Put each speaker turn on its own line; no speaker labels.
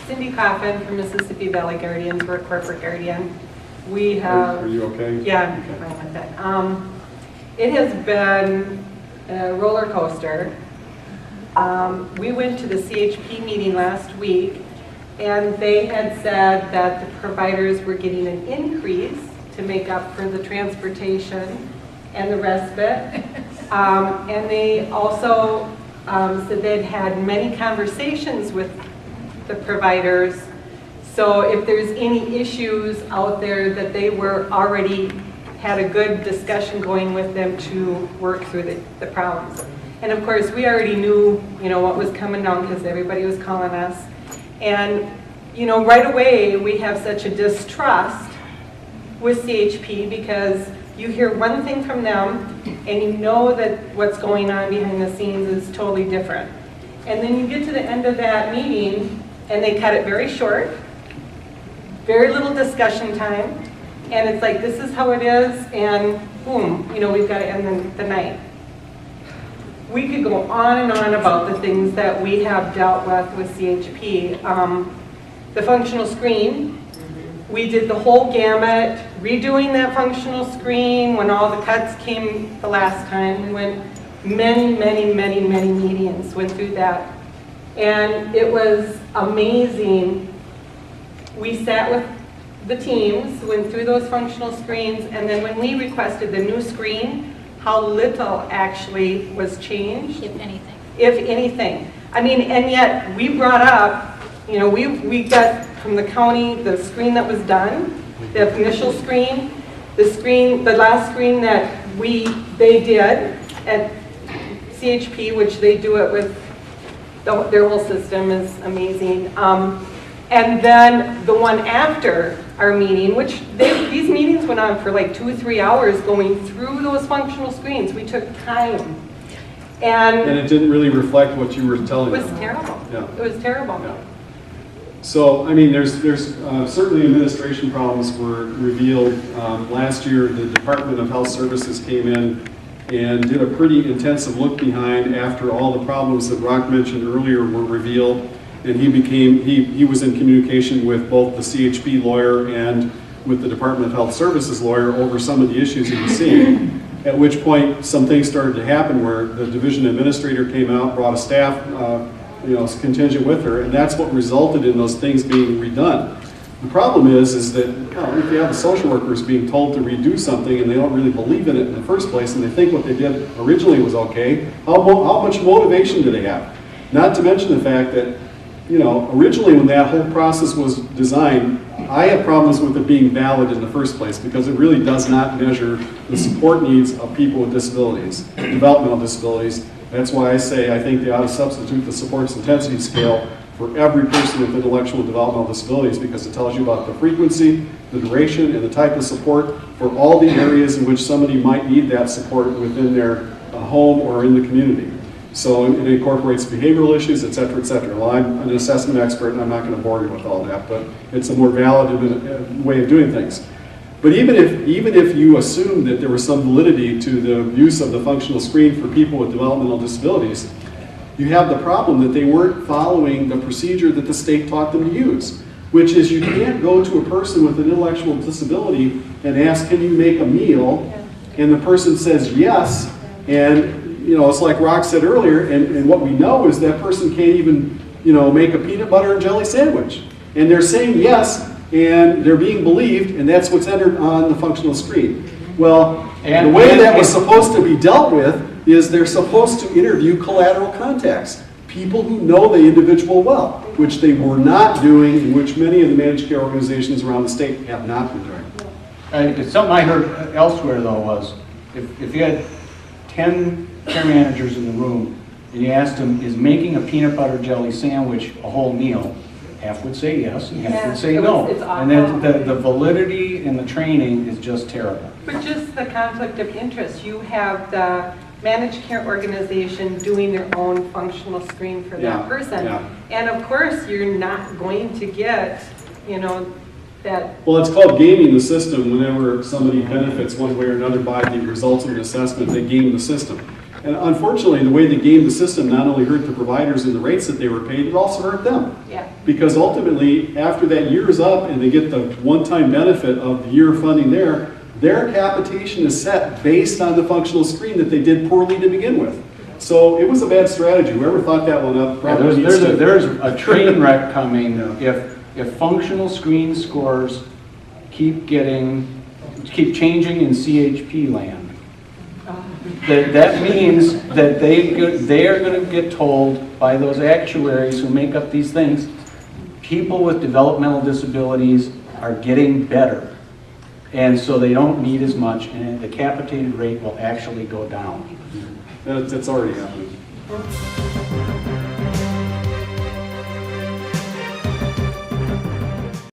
Cindy Coffin from Mississippi Valley Guardians. We're a corporate guardian. We have.
Are you okay?
Yeah, I'm fine with that. It has been a roller coaster. We went to the CHP meeting last week, and they had said that the providers were getting an increase to make up for the transportation and the respite. And they also said they'd had many conversations with the providers. So if there's any issues out there, that they were already had a good discussion going with them to work through the problems. And of course, we already knew, what was coming down because everybody was calling us. And, right away, we have such a distrust with CHP because you hear one thing from them and you know that what's going on behind the scenes is totally different. And then you get to the end of that meeting and they cut it very short, very little discussion time, and it's like, this is how it is, and boom, we've got to end the night. We could go on and on about the things that we have dealt with CHP. The functional screen, we did the whole gamut, redoing that functional screen when all the cuts came the last time. We went many meetings, went through that. And it was amazing. We sat with the teams, went through those functional screens, and then when we requested the new screen, how little actually was changed.
If anything.
If anything. And yet we brought up, we got from the county the screen that was done, the initial screen, the last screen that they did at CHP, which they do it with, their whole system is amazing. And then the one after our meeting, which these meetings went on for like 2 or 3 hours going through those functional screens. We took time. And
it didn't really reflect what you were telling them.
It was terrible.
Yeah.
It was terrible.
Yeah. So, there's certainly administration problems were revealed. Last year, the Department of Health Services came in and did a pretty intensive look behind after all the problems that Rock mentioned earlier were revealed. And he was in communication with both the CHP lawyer and with the Department of Health Services lawyer over some of the issues he was seeing. At which point, some things started to happen where the division administrator came out, brought a staff contingent with her, and that's what resulted in those things being redone. The problem is that if you have the social workers being told to redo something and they don't really believe in it in the first place and they think what they did originally was okay, how much motivation do they have? Not to mention the fact that, originally when that whole process was designed, I had problems with it being valid in the first place because it really does not measure the support needs of people with disabilities, developmental disabilities. That's why I say I think they ought to substitute the supports intensity scale for every person with intellectual developmental disabilities because it tells you about the frequency, the duration, and the type of support for all the areas in which somebody might need that support within their home or in the community. So it incorporates behavioral issues, et cetera, et cetera. Well, I'm an assessment expert and I'm not going to bore you with all that, but it's a more valid way of doing things. But even if you assume that there was some validity to the use of the functional screen for people with developmental disabilities, you have the problem that they weren't following the procedure that the state taught them to use, which is you can't go to a person with an intellectual disability and ask, can you make a meal? And the person says yes, and it's like Rock said earlier, and what we know is that person can't even make a peanut butter and jelly sandwich. And they're saying yes, and they're being believed, and that's what's entered on the functional screen. Well, the way that was supposed to be dealt with is they're supposed to interview collateral contacts, people who know the individual well, which they were not doing, and which many of the managed care organizations around the state have not been doing.
Something I heard elsewhere, though, was if you had 10 care managers in the room, and you asked them, is making a peanut butter jelly sandwich a whole meal? Half would say yes, and half would say no. And then the validity in the training is just terrible.
But just the conflict of interest. You have the managed care organization doing their own functional screen for
Yeah,
that person.
yeah.
And of course, you're not going to get, you know, that,
Well, it's called gaming the system. Whenever somebody benefits one way or another by the results of an assessment, they game the system. And unfortunately, the way they game the system not only hurt the providers and the rates that they were paid, it also hurt them.
yeah,
Because ultimately, after that year is up and they get the one-time benefit of the year of funding there, their capitation is set based on the functional screen that they did poorly to begin with. So it was a bad strategy. Whoever thought that one up
Yeah,
probably needs to...
there's a train wreck coming if functional screen scores keep changing in CHP land. That means that they are going to get told by those actuaries who make up these things, people with developmental disabilities are getting better. And so they don't need as much, and the capitated rate will actually go down.
That's already happening.